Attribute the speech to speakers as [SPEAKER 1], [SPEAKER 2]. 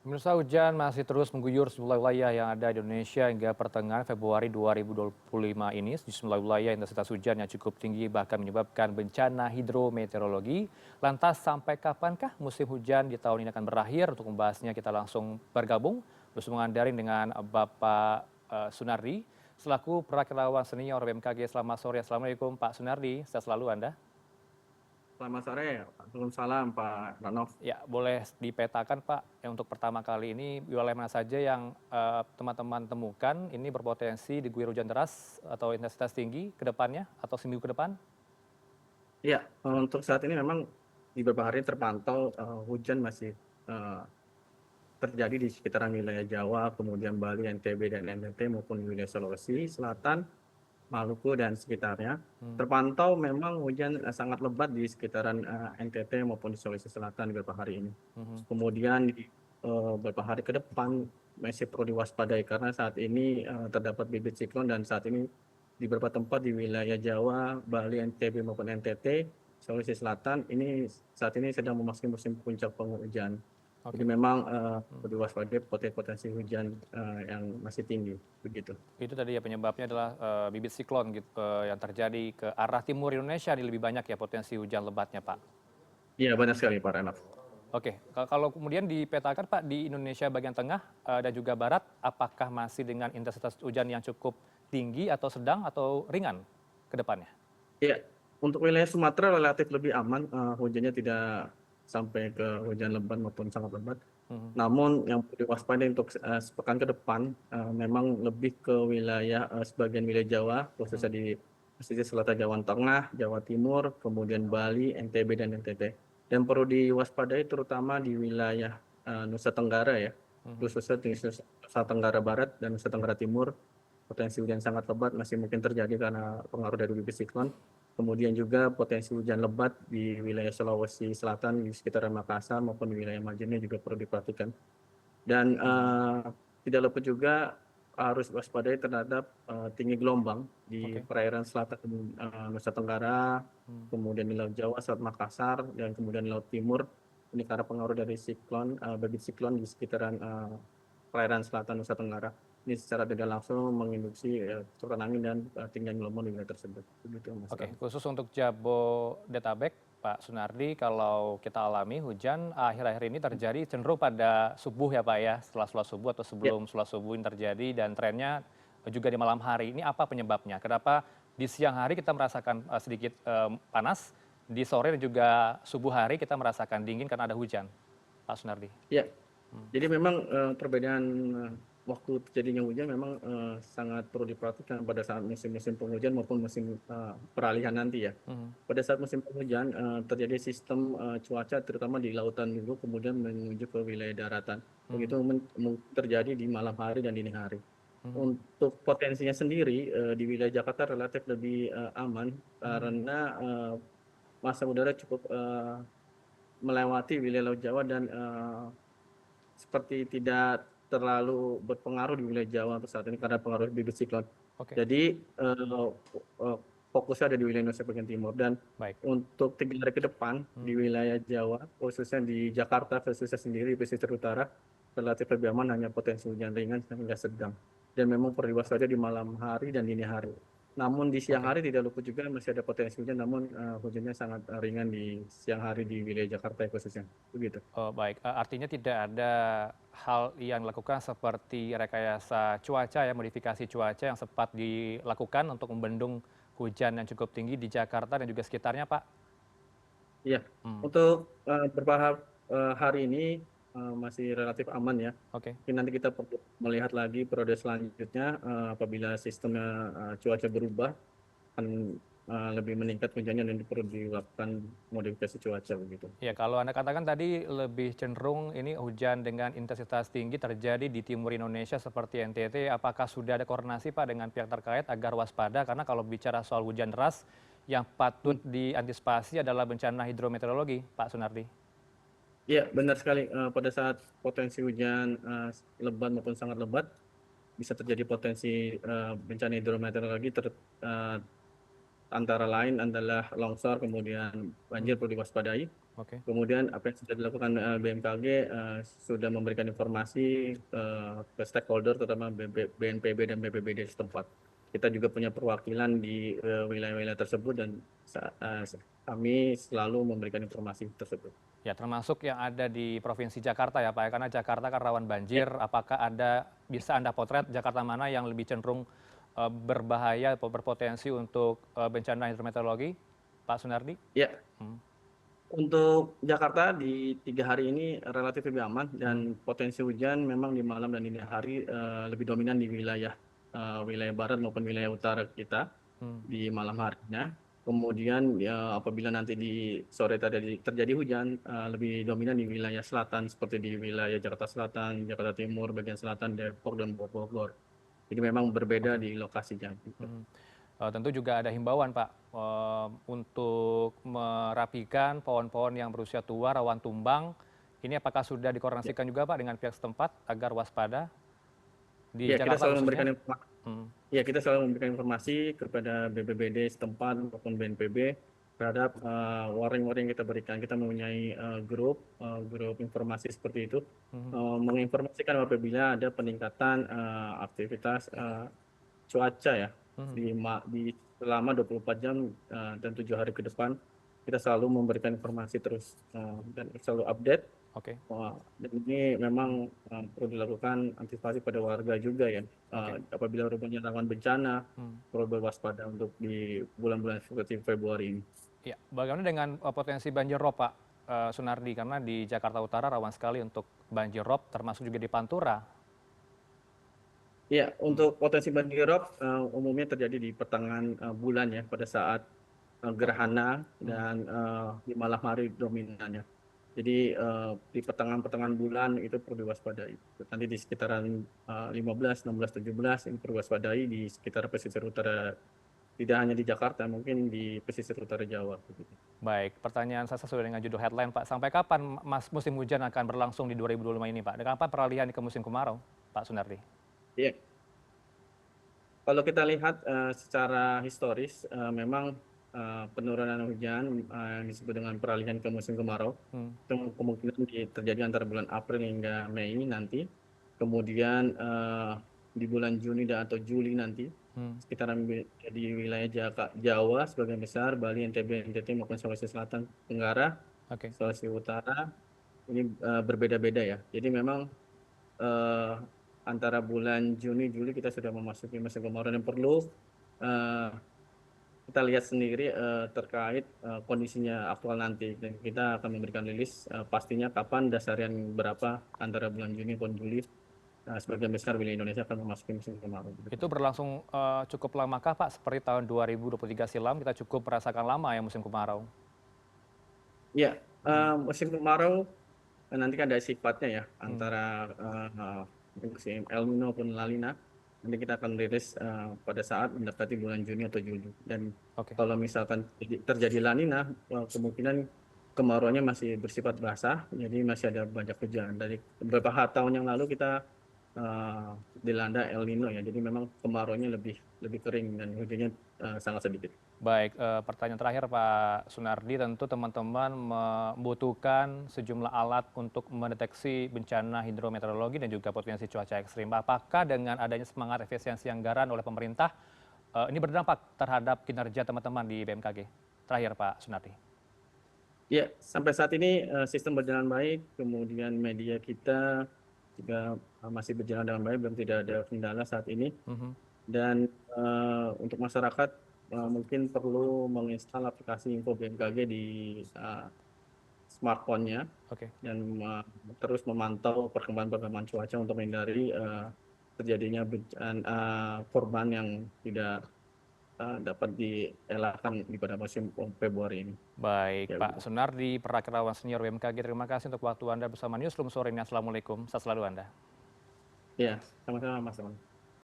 [SPEAKER 1] Pemirsa, hujan masih terus mengguyur sejumlah wilayah yang ada di Indonesia hingga pertengahan Februari 2025 ini. Di sejumlah wilayah intensitas hujan yang cukup tinggi bahkan menyebabkan bencana hidrometeorologi. Lantas sampai kapankah musim hujan di tahun ini akan berakhir? Untuk membahasnya kita langsung bergabung bersama daring dengan Bapak Sunardi selaku Prakirawan Senior BMKG. Selamat sore. Assalamualaikum Pak Sunardi. Sehat selalu Anda.
[SPEAKER 2] Selamat sore, Waalaikumsalam Pak Ranov.
[SPEAKER 1] Ya, boleh dipetakan Pak, yang untuk pertama kali ini wilayah mana saja yang teman-teman temukan ini berpotensi diguyur hujan deras atau intensitas tinggi ke depannya atau seminggu ke depan?
[SPEAKER 2] Ya, untuk saat ini memang di beberapa hari terpantau hujan masih eh, terjadi di sekitaran wilayah Jawa, kemudian Bali, NTB, dan NTT maupun wilayah Sulawesi Selatan, Maluku, dan sekitarnya.
[SPEAKER 1] Hmm.
[SPEAKER 2] Terpantau memang hujan sangat lebat di sekitaran NTT maupun di Sulawesi Selatan di beberapa hari ini.
[SPEAKER 1] Mhm.
[SPEAKER 2] Kemudian di beberapa hari ke depan masih perlu diwaspadai karena saat ini terdapat bibit siklon dan saat ini di beberapa tempat di wilayah Jawa, Bali, NTB maupun NTT, Sulawesi Selatan ini saat ini sedang memasuki musim puncak penghujan. Jadi
[SPEAKER 1] Oke.
[SPEAKER 2] memang
[SPEAKER 1] Hmm.
[SPEAKER 2] perlu diwaspadai potensi hujan yang masih tinggi begitu.
[SPEAKER 1] Itu tadi ya penyebabnya adalah bibit siklon gitu, yang terjadi ke arah timur Indonesia ini lebih banyak ya potensi hujan lebatnya Pak.
[SPEAKER 2] Iya banyak sekali Pak Renov.
[SPEAKER 1] Oke, kalau kemudian dipetakan Pak di Indonesia bagian tengah dan juga barat, apakah masih dengan intensitas hujan yang cukup tinggi atau sedang atau ringan ke depannya?
[SPEAKER 2] Ya, untuk wilayah Sumatera relatif lebih aman, hujannya tidak sampai ke hujan lebat maupun sangat lebat.
[SPEAKER 1] Mhm.
[SPEAKER 2] Namun yang perlu diwaspadai untuk sepekan ke depan, memang lebih ke wilayah sebagian wilayah Jawa, khususnya
[SPEAKER 1] Mhm.
[SPEAKER 2] di pesisir selatan Jawa Tengah, Jawa Timur, kemudian Bali, NTB dan NTT. Dan perlu diwaspadai terutama di wilayah Nusa Tenggara ya,
[SPEAKER 1] Mhm.
[SPEAKER 2] khususnya di Nusa Tenggara Barat dan Nusa Tenggara Timur. Potensi hujan sangat lebat masih mungkin terjadi karena pengaruh dari bibit siklon. Kemudian juga potensi hujan lebat di wilayah Sulawesi Selatan di sekitaran Makassar maupun di wilayah Majene juga perlu diperhatikan. Dan
[SPEAKER 1] Mhm.
[SPEAKER 2] tidak lupa juga harus waspadai terhadap tinggi gelombang di
[SPEAKER 1] Oke.
[SPEAKER 2] perairan selatan Nusa Tenggara,
[SPEAKER 1] Mhm.
[SPEAKER 2] kemudian di Laut Jawa, Selat Makassar, dan kemudian di Laut Timur. Ini karena pengaruh dari siklon, bibit siklon di sekitaran perairan selatan Nusa Tenggara. Ini secara tidak langsung menginduksi kecepatan angin dan tinggian gelombang di wilayah tersebut. Begitu Mas
[SPEAKER 1] Oke,
[SPEAKER 2] Ram.
[SPEAKER 1] khusus untuk Jabodetabek, Pak Sunardi, kalau kita alami hujan akhir-akhir ini terjadi cenderung pada subuh ya Pak ya, setelah sholat subuh atau
[SPEAKER 2] Ya.
[SPEAKER 1] sebelum sholat subuh ini terjadi dan trennya juga di malam hari. Ini apa penyebabnya? Kenapa di siang hari kita merasakan sedikit panas, di sore dan juga subuh hari kita merasakan dingin karena ada hujan, Pak Sunardi?
[SPEAKER 2] Ya,
[SPEAKER 1] Hmm.
[SPEAKER 2] jadi memang perbedaan waktu terjadinya hujan memang sangat perlu diperhatikan pada saat musim-musim penghujan maupun musim peralihan nanti ya.
[SPEAKER 1] Mhm.
[SPEAKER 2] Pada saat musim penghujan terjadi sistem cuaca terutama di lautan dulu kemudian menuju ke wilayah daratan.
[SPEAKER 1] Mhm.
[SPEAKER 2] Begitu mungkin terjadi di malam hari dan dini hari.
[SPEAKER 1] Mhm.
[SPEAKER 2] Untuk potensinya sendiri di wilayah Jakarta relatif lebih aman
[SPEAKER 1] Mhm.
[SPEAKER 2] karena massa udara cukup melewati wilayah Laut Jawa dan seperti tidak terlalu berpengaruh di wilayah Jawa untuk saat ini karena pengaruh bibit siklon.
[SPEAKER 1] Oke,
[SPEAKER 2] Jadi eh, fokusnya ada di wilayah Indonesia bagian timur dan
[SPEAKER 1] baik.
[SPEAKER 2] untuk 3 hari ke depan di
[SPEAKER 1] Mhm.
[SPEAKER 2] wilayah Jawa, khususnya di Jakarta khususnya sendiri pesisir utara relatif lebih aman hanya potensi hujan ringan hingga sedang dan memang perlu diwaspadai di malam hari dan dini hari. Namun di siang
[SPEAKER 1] Oke.
[SPEAKER 2] hari tidak luput juga masih ada potensi hujan, namun hujannya sangat ringan di siang hari di wilayah Jakarta khususnya. Begitu.
[SPEAKER 1] Oh, baik, artinya tidak ada hal yang dilakukan seperti rekayasa cuaca ya, modifikasi cuaca yang sempat dilakukan untuk membendung hujan yang cukup tinggi di Jakarta dan juga sekitarnya, Pak?
[SPEAKER 2] Iya,
[SPEAKER 1] Hmm.
[SPEAKER 2] untuk beberapa hari ini masih relatif aman ya.
[SPEAKER 1] Oke.
[SPEAKER 2] Mungkin nanti kita perlu melihat lagi periode selanjutnya apabila sistemnya cuaca berubah akan lebih meningkat hujannya dan perlu dilakukan modifikasi cuaca begitu.
[SPEAKER 1] Ya, kalau Anda katakan tadi lebih cenderung ini hujan dengan intensitas tinggi terjadi di timur Indonesia seperti NTT, apakah sudah ada koordinasi, Pak, dengan pihak terkait agar waspada? Karena kalau bicara soal hujan deras, yang patut
[SPEAKER 2] Hmm.
[SPEAKER 1] diantisipasi adalah bencana hidrometeorologi, Pak Sunardi.
[SPEAKER 2] Iya, benar sekali. Pada saat potensi hujan lebat maupun sangat lebat bisa terjadi potensi bencana hidrometeorologi eh, antara lain adalah longsor, kemudian banjir
[SPEAKER 1] Hmm.
[SPEAKER 2] perlu diwaspadai.
[SPEAKER 1] Oke.
[SPEAKER 2] Kemudian apa yang sudah dilakukan BMKG sudah memberikan informasi ke stakeholder terutama BNPB dan BPBD setempat. Kita juga punya perwakilan di wilayah-wilayah tersebut dan kami selalu memberikan informasi tersebut.
[SPEAKER 1] Ya, termasuk yang ada di Provinsi Jakarta ya Pak ya, karena Jakarta kan rawan
[SPEAKER 2] Ya,
[SPEAKER 1] banjir. Apakah bisa Anda potret Jakarta mana yang lebih cenderung berbahaya atau berpotensi untuk bencana hidrometeorologi, Pak Sunardi?
[SPEAKER 2] ya.
[SPEAKER 1] Hmm,
[SPEAKER 2] Untuk Jakarta di 3 hari ini relatif lebih aman
[SPEAKER 1] hmm,
[SPEAKER 2] dan potensi hujan memang di malam dan dini hari lebih dominan di wilayah barat maupun wilayah utara kita
[SPEAKER 1] hmm.
[SPEAKER 2] di malam harinya. Kemudian ya, apabila nanti di sore tadi terjadi hujan lebih dominan di wilayah selatan seperti di wilayah Jakarta Selatan, Jakarta Timur, bagian selatan, Depok dan Bogor. Jadi memang berbeda
[SPEAKER 1] Oke.
[SPEAKER 2] di lokasinya.
[SPEAKER 1] Hmm. Tentu juga ada himbauan Pak untuk merapikan pohon-pohon yang berusia tua rawan tumbang. Ini apakah sudah dikoordinasikan juga Pak dengan pihak setempat agar waspada di
[SPEAKER 2] Ya, kita
[SPEAKER 1] Jakarta
[SPEAKER 2] selalu
[SPEAKER 1] khususnya?
[SPEAKER 2] memberikan informasi.
[SPEAKER 1] Hmm,
[SPEAKER 2] Ya, kita selalu memberikan informasi kepada BPBD setempat maupun BNPB terhadap warning-warning yang kita berikan. Kita mempunyai grup informasi seperti itu,
[SPEAKER 1] hmm,
[SPEAKER 2] menginformasikan apabila ada peningkatan aktivitas cuaca ya
[SPEAKER 1] hmm.
[SPEAKER 2] di selama 24 jam dan 7 hari ke depan. Kita selalu memberikan informasi terus dan selalu update.
[SPEAKER 1] Oke,
[SPEAKER 2] Wah, dan ini memang perlu dilakukan antisipasi pada warga juga ya.
[SPEAKER 1] oke.
[SPEAKER 2] Apabila rumahnya rawan bencana,
[SPEAKER 1] Hmm.
[SPEAKER 2] perlu berwaspada untuk di bulan-bulan seperti Februari ini.
[SPEAKER 1] Ya, bagaimana dengan potensi banjir rob Pak Sunardi? Karena di Jakarta Utara rawan sekali untuk banjir rob, termasuk juga di Pantura.
[SPEAKER 2] Ya,
[SPEAKER 1] Hmm,
[SPEAKER 2] untuk potensi banjirop umumnya terjadi di pertengahan bulan ya, pada saat
[SPEAKER 1] oke.
[SPEAKER 2] gerhana
[SPEAKER 1] Hmm,
[SPEAKER 2] dan di malam hari dominannya. Jadi di pertengahan-pertengahan bulan itu perlu diwaspadai. Nanti di sekitaran 15, 16, 17 ini perlu diwaspadai di sekitar pesisir utara, tidak hanya di Jakarta, mungkin di pesisir utara Jawa. Begitu.
[SPEAKER 1] baik, pertanyaan saya sesuai dengan judul headline Pak. Sampai kapan musim hujan akan berlangsung di 2025 ini Pak? Dan kapan peralihan ke musim kemarau Pak Sunardi?
[SPEAKER 2] Iya, kalau kita lihat secara historis, memang penurunan hujan yang disebut dengan peralihan ke musim kemarau
[SPEAKER 1] Hmm,
[SPEAKER 2] itu kemungkinan terjadi antara bulan April hingga Mei nanti. Kemudian di bulan Juni dan atau Juli nanti,
[SPEAKER 1] hmm,
[SPEAKER 2] sekitaran di wilayah Jawa sebagian besar, Bali, NTB, NTT maupun Sulawesi Selatan, Tenggara,
[SPEAKER 1] oke.
[SPEAKER 2] Sulawesi Utara, ini berbeda-beda ya. Jadi memang eh, antara bulan Juni Juli kita sudah memasuki musim kemarau dan perlu eh, kita lihat sendiri terkait kondisinya aktual nanti dan kita akan memberikan rilis pastinya kapan dasarian berapa antara bulan Juni dan Juli sebagian besar wilayah Indonesia akan memasuki musim kemarau.
[SPEAKER 1] Itu berlangsung cukup lamakah Pak? Seperti tahun 2023 silam kita cukup merasakan lama ya musim kemarau.
[SPEAKER 2] Ya,
[SPEAKER 1] Hmm,
[SPEAKER 2] musim kemarau nanti kan ada sifatnya ya
[SPEAKER 1] hmm,
[SPEAKER 2] antara musim El Nino maupun La Nina. Nanti kita akan rilis pada saat mendekati bulan Juni atau Juli. Dan
[SPEAKER 1] oke.
[SPEAKER 2] kalau misalkan terjadi La Nina, kemungkinan kemarauannya masih bersifat basah, jadi masih ada banyak hujan. Dari beberapa tahun yang lalu kita dilanda El Nino ya, jadi memang kemarauannya lebih lebih kering dan hujannya sangat sedikit.
[SPEAKER 1] Baik, pertanyaan terakhir Pak Sunardi, tentu teman-teman membutuhkan sejumlah alat untuk mendeteksi bencana hidrometeorologi dan juga potensi cuaca ekstrim. Apakah dengan adanya semangat efisiensi anggaran oleh pemerintah, ini berdampak terhadap kinerja teman-teman di BMKG? Terakhir Pak Sunardi.
[SPEAKER 2] Ya, sampai saat ini sistem berjalan baik, kemudian media kita juga masih berjalan dengan baik, belum tidak ada kendala saat ini.
[SPEAKER 1] Mhm,
[SPEAKER 2] Dan untuk masyarakat mungkin perlu menginstal aplikasi Info BMKG di smartphone-nya
[SPEAKER 1] oke.
[SPEAKER 2] dan terus memantau perkembangan cuaca untuk menghindari terjadinya korban yang tidak dapat dielakkan di pada musim Februari ini.
[SPEAKER 1] Baik,
[SPEAKER 2] Ya,
[SPEAKER 1] Pak
[SPEAKER 2] begitu.
[SPEAKER 1] Sunardi, Perrakirawan Senior BMKG, terima kasih untuk waktu Anda bersama Newsroom sore ini. Assalamualaikum, sehat selalu Anda.
[SPEAKER 2] Ya, sama-sama Mas.